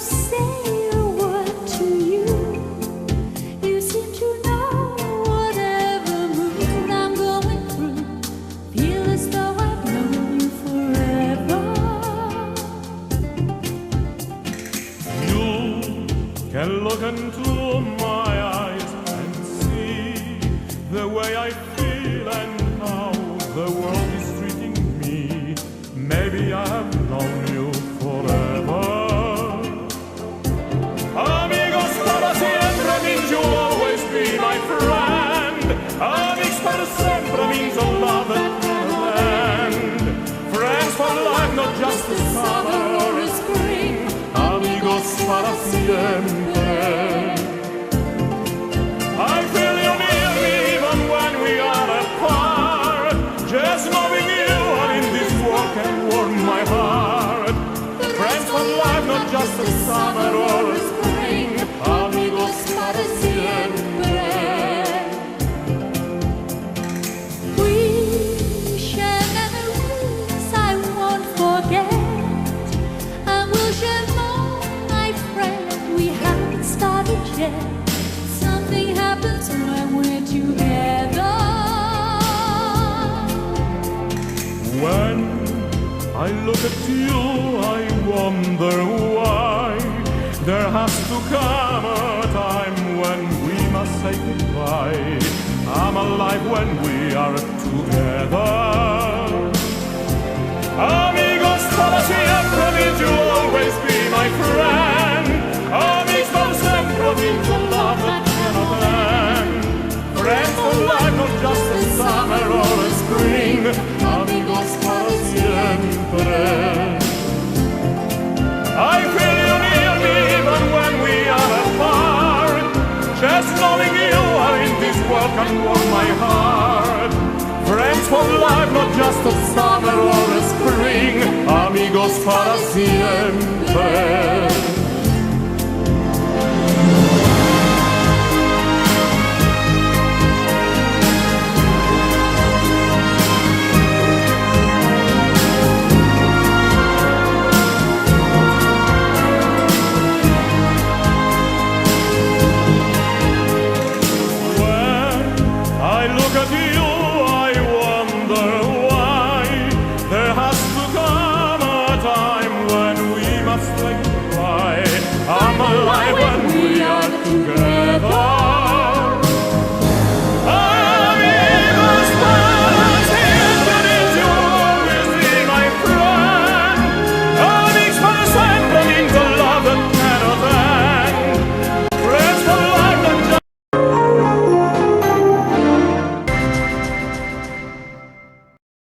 say a word to you. You seem to know whatever mood I'm going through. Feel as though I've known you forever. You can look into my eyes and see the way I feel and how the world is treating me. Maybe I have known you forever. Amigos para siempre means you'll always be my friend. Amigos para siempre means a love that never ends. Friends for life, not just the summer or the spring. Amigos para siempre. I feel you near me even when we are apart. Just knowing you are in this world can warm my heart. Friends for life, not just the summer or the spring. Amigos para siempre. We share memories I won't forget, and we'll share more, my friend. We haven't started yet. Something happens when we're together. When I look at you, I wonder why there has to come a time when we must say goodbye. I'm alive when we are together. Amigos para siempre means you'll always be my friend. Amigos para siempre means a love that cannot end. Friends for life, not just the summer or the spring. Amigos para siempre. I feel you near me even when we are apart. Just knowing you are in this world can warm my heart. Friends for life, not just the summer or the spring. Amigos para siempre.